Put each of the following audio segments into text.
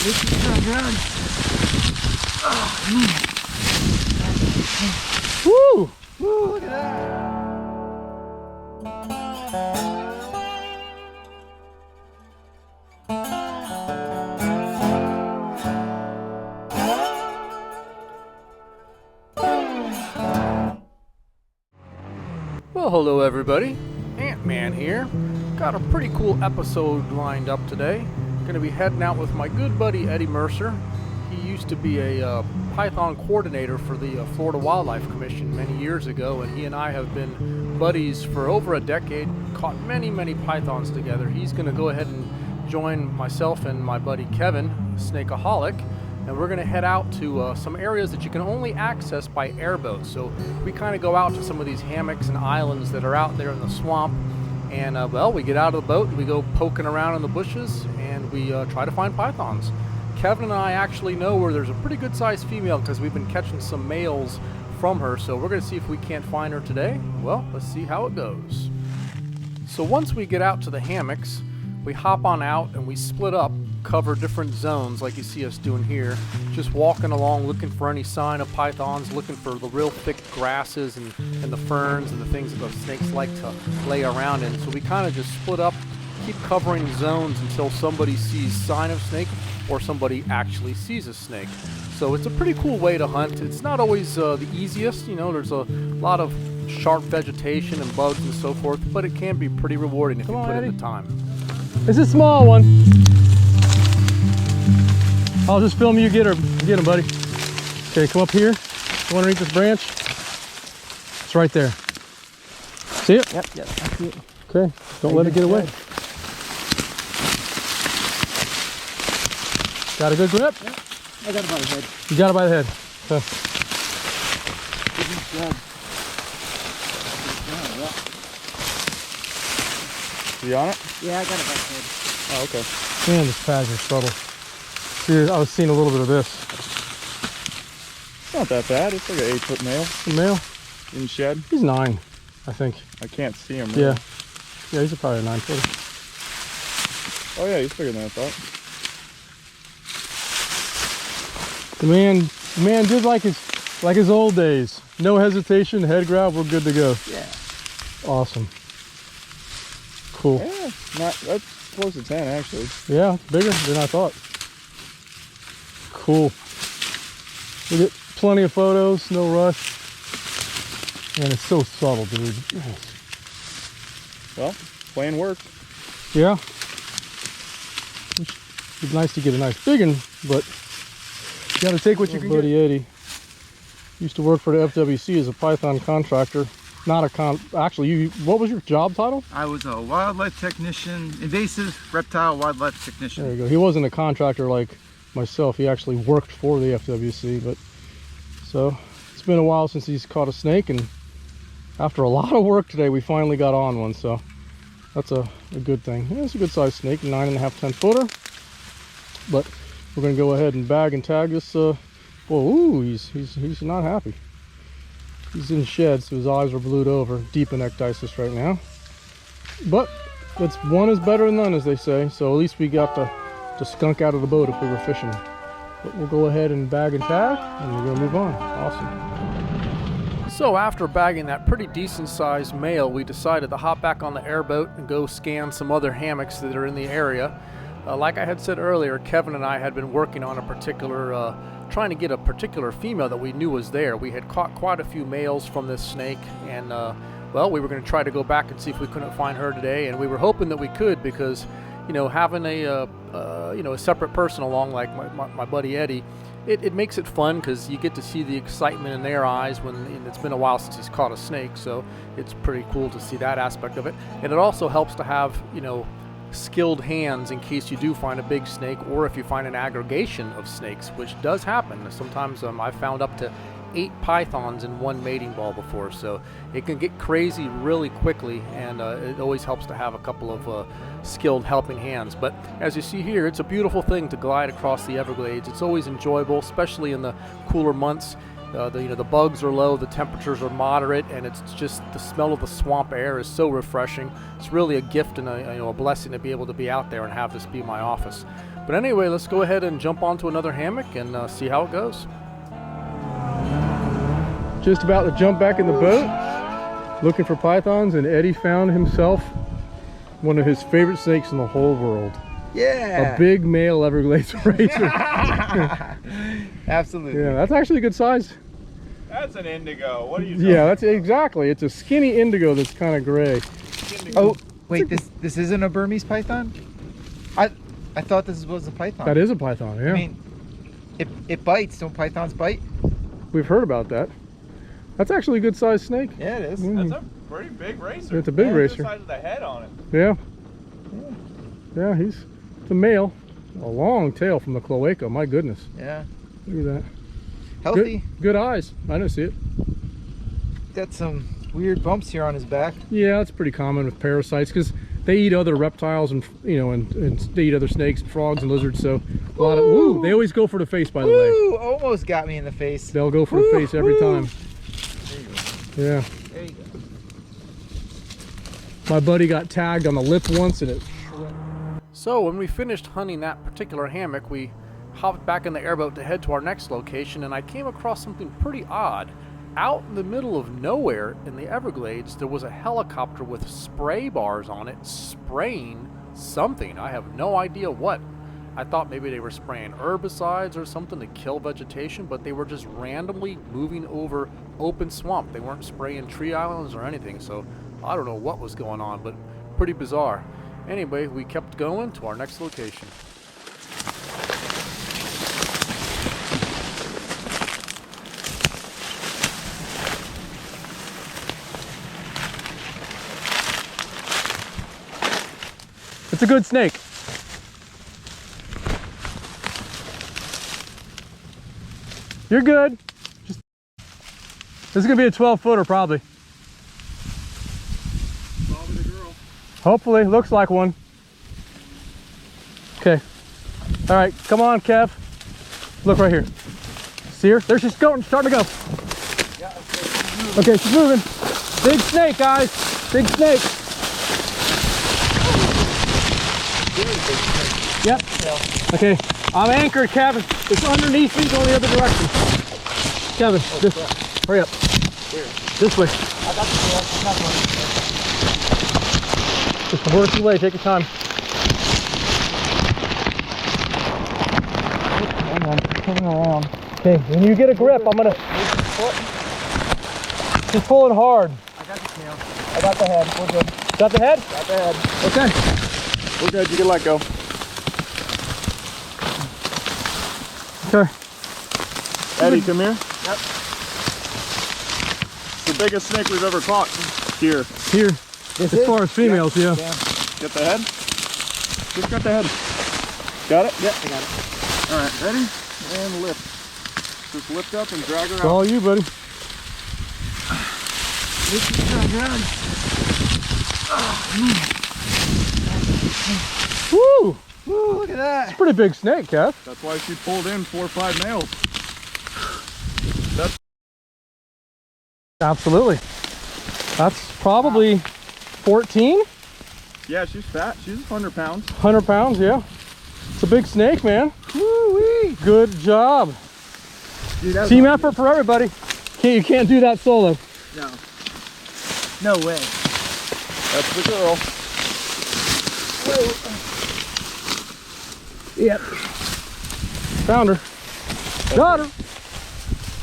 This is so good. Oh, man. Woo! Woo, look at that. Well, hello everybody. Ant-Man here. Got a pretty cool episode lined up today. Going to be heading out with my good buddy Eddie Mercer. He used to be a python coordinator for the Florida Wildlife Commission many years ago, and he and I have been buddies for over a decade, caught many pythons together. He's going to go ahead and join myself and my buddy Kevin, Snakeaholic, and we're going to head out to some areas that you can only access by airboat. So we kind of go out to some of these hammocks and islands that are out there in the swamp, and well, we get out of the boat and we go poking around in the bushes and we try to find pythons. Kevin and I actually know where there's a pretty good sized female because we've been catching some males from her, so we're going to see if we can't find her today. Well, let's see how it goes. So once we get out to the hammocks, we hop on out and we split up, cover different zones like you see us doing here, just walking along looking for any sign of pythons, looking for the real thick grasses and the ferns and the things that the snakes like to lay around in. So we kind of just split up, keep covering zones until somebody sees sign of snake or somebody actually sees a snake. So it's a pretty cool way to hunt. It's not always the easiest, you know, there's a lot of sharp vegetation and bugs and so forth, but it can be pretty rewarding if you put in the time. It's a small one. I'll just film you get him, buddy. Okay, come up here. Go underneath this branch. It's right there. See it? Yep, I see it. Okay, don't let it get away. Got a good grip? Yep. I got it by the head. You got it by the head. Okay. You on it? Yeah, I got it by the head. Oh, okay. Man, this tags are subtle. See, I was seeing a little bit of this. It's not that bad. It's like an 8-foot male. A male? In shed. He's 9, I think. I can't see him. Really. Yeah. Yeah, he's probably a 9-footer. Oh yeah, he's bigger than I thought. The man did like his old days. No hesitation, head grab, we're good to go. Yeah. Awesome. Cool. Yeah, that's close to 10 actually. Yeah, bigger than I thought. Cool. We get plenty of photos, no rush. And it's so subtle, dude. Well, plan worked. Yeah. It'd be nice to get a nice big one, but you gotta take what you can get. Buddy Eddie used to work for the FWC as a python contractor. Actually, what was your job title? I was a wildlife technician, invasive reptile wildlife technician. There you go. He wasn't a contractor like myself. He actually worked for the FWC, but so it's been a while since he's caught a snake, and after a lot of work today, we finally got on one, so that's a good thing. Yeah, it's a good sized snake, 9.5, 10 footer. But we're gonna go ahead and bag and tag this. Well, ooh, he's not happy. He's in shed, so his eyes are blued over, deep in ecdysis right now. But one is better than none, as they say. So at least we got to skunk out of the boat if we were fishing. But we'll go ahead and bag and tag, and we're gonna move on. Awesome. So after bagging that pretty decent sized male, we decided to hop back on the airboat and go scan some other hammocks that are in the area. Like I had said earlier, Kevin and I had been working on a particular, trying to get a particular female that we knew was there. We had caught quite a few males from this snake, and well, we were going to try to go back and see if we couldn't find her today, and we were hoping that we could because, you know, having a separate person along like my buddy Eddie, it makes it fun because you get to see the excitement in their eyes when it's been a while since he's caught a snake, so it's pretty cool to see that aspect of it. And it also helps to have, you know, skilled hands in case you do find a big snake, or if you find an aggregation of snakes, which does happen. Sometimes I've found up to 8 pythons in one mating ball before, so it can get crazy really quickly, and it always helps to have a couple of skilled helping hands. But as you see here, it's a beautiful thing to glide across the Everglades. It's always enjoyable, especially in the cooler months. The bugs are low, the temperatures are moderate, and it's just the smell of the swamp air is so refreshing. It's really a gift and a blessing to be able to be out there and have this be my office. But anyway, let's go ahead and jump onto another hammock and see how it goes. Just about to jump back in the boat, looking for pythons, and Eddie found himself one of his favorite snakes in the whole world. Yeah. A big male Everglades razor. Absolutely. Yeah, that's actually a good size. That's an indigo. What are you talking Yeah, that's exactly. It's a skinny indigo that's kind of gray. Oh, wait, this isn't a Burmese python? I thought this was a python. That is a python, yeah. I mean, it bites. Don't pythons bite? We've heard about that. That's actually a good sized snake. Yeah, it is. Mm. That's a pretty big racer. It's a big racer. The size of the head on it. Yeah. Yeah, it's a male. A long tail from the cloaca, my goodness. Yeah. Look at that. Healthy. Good eyes. I don't see it. Got some weird bumps here on his back. Yeah, that's pretty common with parasites because they eat other reptiles and and they eat other snakes, frogs, and lizards. So a lot of they always go for the face. By the way, Ooh, almost got me in the face. they'll go for the face every time. Yeah. There you go. My buddy got tagged on the lip once, and it. So when we finished hunting that particular hammock, we hopped back in the airboat to head to our next location, and I came across something pretty odd. Out in the middle of nowhere in the Everglades, there was a helicopter with spray bars on it spraying something. I have no idea what. I thought maybe they were spraying herbicides or something to kill vegetation, but they were just randomly moving over open swamp. They weren't spraying tree islands or anything, so I don't know what was going on, but pretty bizarre. Anyway, we kept going to our next location. It's a good snake. You're good. This is gonna be a 12-footer probably. Probably the girl. Hopefully, looks like one. Okay. All right, come on, Kev. Look right here. See her? There she's going, starting to go. Okay, she's moving. Big snake, guys. Big snake. Yep. Okay, I'm anchored, Kevin. It's underneath me, going the other direction. Kevin, just hurry up. This way. Just work your way, take your time. Coming around. Okay, when you get a grip, I'm gonna just pull it hard. I got the tail. I got the head. We're good. Got the head? Got the head. Okay. We're good. You can let go. Okay. Eddie, come here. Yep. It's the biggest snake we've ever caught here. Here. As far as females, yeah. Get the head. Just got the head. Got it? Yep, I got it. All right, ready? And lift. Just lift up and drag her It's out. all you, buddy. Woo! Woo, look at that. Pretty big snake, Kev. That's why she pulled in 4 or 5 males. That's Absolutely. That's probably 14, yeah, she's fat. She's 100 pounds. 100 pounds, yeah. It's a big snake, man. Woo-wee. Good job. Dude, that was Team awesome. effort for everybody. You can't do that solo. No. No way. That's the girl. Yep. Found her. Got her.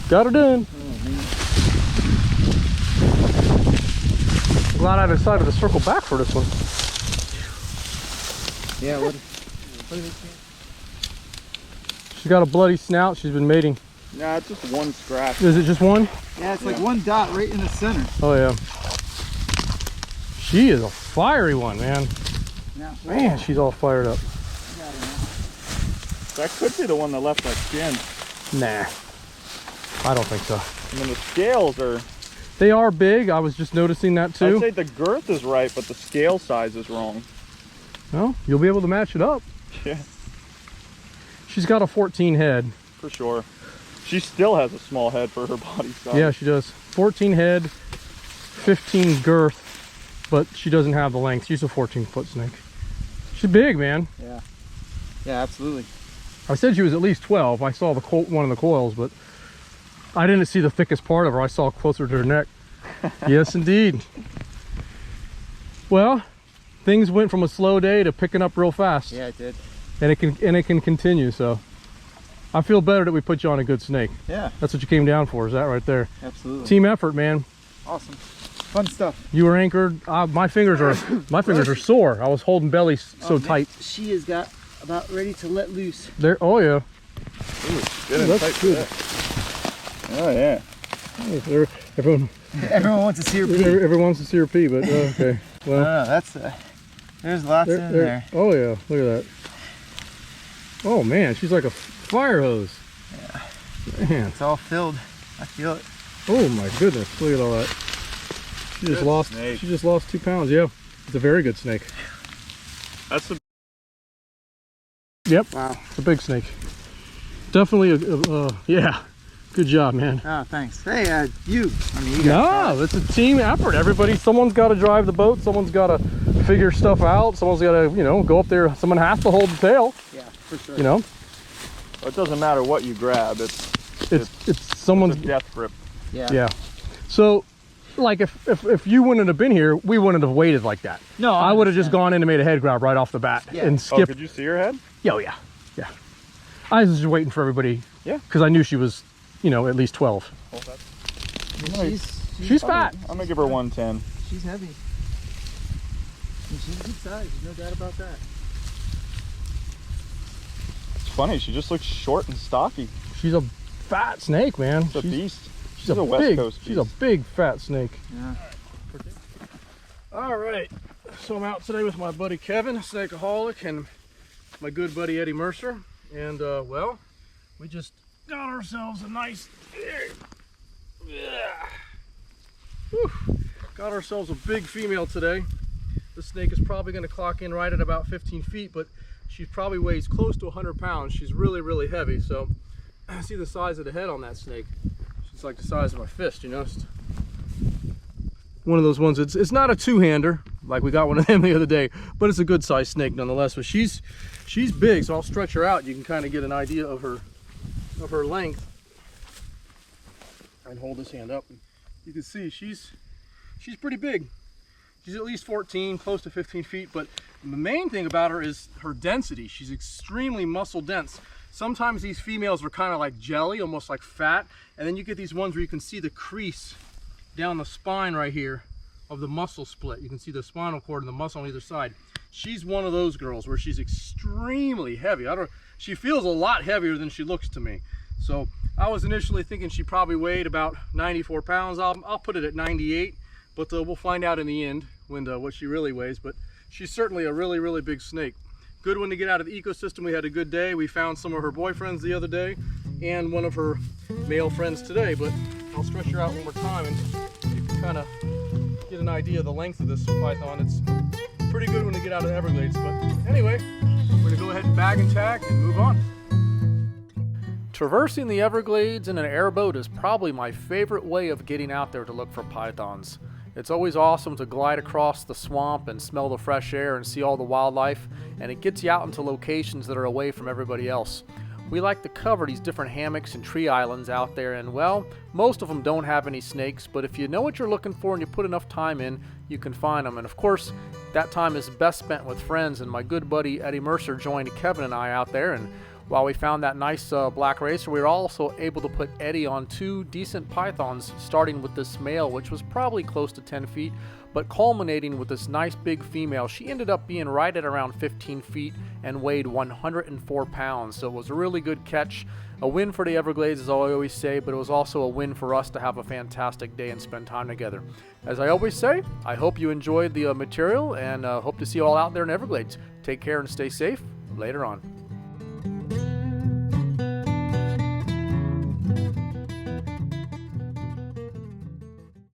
Got her done. I'm glad I decided to circle back for this one. Yeah, what are they saying? She's got a bloody snout. She's been mating. Nah, it's just one scratch. Is it just one? Yeah, it's like one dot right in the center. Oh, yeah. She is a fiery one, man. Yeah. Man, she's all fired up. That could be the one that left that skin. Nah. I don't think so. I mean, the scales are... They are big. I was just noticing that I'd too. say the girth is right, but the scale size is wrong. Well, you'll be able to match it up. Yeah, She's got a 14 head. for sure. She still has a small head for her body size. Yeah, she does. 14 head, 15 girth, but she doesn't have the length. She's a 14-foot snake. She's big, man. Yeah. Yeah, absolutely. I said she was at least 12. I saw one of the coils, but I didn't see the thickest part of her. I saw closer to her neck. Yes, indeed. Well, things went from a slow day to picking up real fast. Yeah, it did. And it can continue, so I feel better that we put you on a good snake. Yeah, That's what you came down for, is that right there? absolutely. Team effort, man. Awesome. Fun stuff. You were anchored. My fingers are sore. I was holding belly so tight. She has got about ready to let loose. There. Oh yeah. Ooh, good and That's tight good. for that. Oh yeah. Everyone Everyone wants to see her pee. everyone wants to see her pee, but okay. Well, No, that's there's lots in there. Oh yeah, look at that. Oh man, she's like a fire hose. Yeah. Man. It's all filled. I feel it. Oh my goodness, look at all that. She just Good lost. snake. She just lost 2 pounds. Yeah, it's a very good snake. That's the Yep. Wow. It's a big snake. Definitely yeah. Good job, man. Oh, thanks. Hey, you. I mean, you No, got it's a team effort. Someone's got to drive the boat. Someone's got to figure stuff out. Someone's got to, go up there. Someone has to hold the tail. Yeah, for sure. it doesn't matter what you grab. It's someone's. a death grip. Yeah. Yeah. So, like, if you wouldn't have been here, we wouldn't have waited like that. No, I would have just gone in and made a head grab right off the bat Yeah. and Oh, skipped. could you see her head? Oh yeah, yeah. I was just waiting for everybody. Yeah. Because I knew she was, at least 12. Hold that. She's fat. I'm gonna give her 110. She's heavy. And she's good size. There's no doubt about that. It's funny. She just looks short and stocky. She's a fat snake, man. It's a beast. She's a West big. Coast She's a beast. big fat snake. Yeah. All right. So I'm out today with my buddy Kevin, snakeaholic, and my good buddy Eddie Mercer. And well, we just got ourselves a nice. Whew. Got ourselves a big female today. This snake is probably going to clock in right at about 15 feet, but she probably weighs close to 100 pounds. She's really, really heavy. So see the size of the head on that snake. She's like the size of my fist, It's one of those ones. It's not a two-hander like we got one of them the other day, but it's a good sized snake nonetheless. But she's big, so I'll stretch her out. You can kind of get an idea of her length. And hold this hand up. You can see she's pretty big. She's at least 14, close to 15 feet. But the main thing about her is her density. She's extremely muscle dense. Sometimes these females are kind of like jelly, almost like fat, and then you get these ones where you can see the crease down the spine right here of the muscle split. You can see the spinal cord and the muscle on either side. She's one of those girls where she's extremely heavy. She feels a lot heavier than she looks to me. So I was initially thinking she probably weighed about 94 pounds. I'll put it at 98, but we'll find out in the end what she really weighs. But she's certainly a really, really big snake. Good one to get out of the ecosystem. We had a good day. We found some of her boyfriends the other day and one of her male friends today. But I'll stretch her out one more time and you can kind of get an idea of the length of this python. It's a pretty good one to get out of the Everglades. But anyway, we're going to go ahead and bag and tag and move on. Traversing the Everglades in an airboat is probably my favorite way of getting out there to look for pythons. It's always awesome to glide across the swamp and smell the fresh air and see all the wildlife, and it gets you out into locations that are away from everybody else. We like to cover these different hammocks and tree islands out there, and well, most of them don't have any snakes, but if you know what you're looking for and you put enough time in, you can find them. And of course, that time is best spent with friends, and my good buddy Eddie Mercer joined Kevin and I out there, and while we found that nice black racer, we were also able to put Eddie on 2 decent pythons, starting with this male, which was probably close to 10 feet, but culminating with this nice big female. She ended up being right at around 15 feet and weighed 104 pounds, so it was a really good catch. A win for the Everglades, as I always say, but it was also a win for us to have a fantastic day and spend time together. As I always say, I hope you enjoyed the material and hope to see you all out there in Everglades. Take care and stay safe. Later on.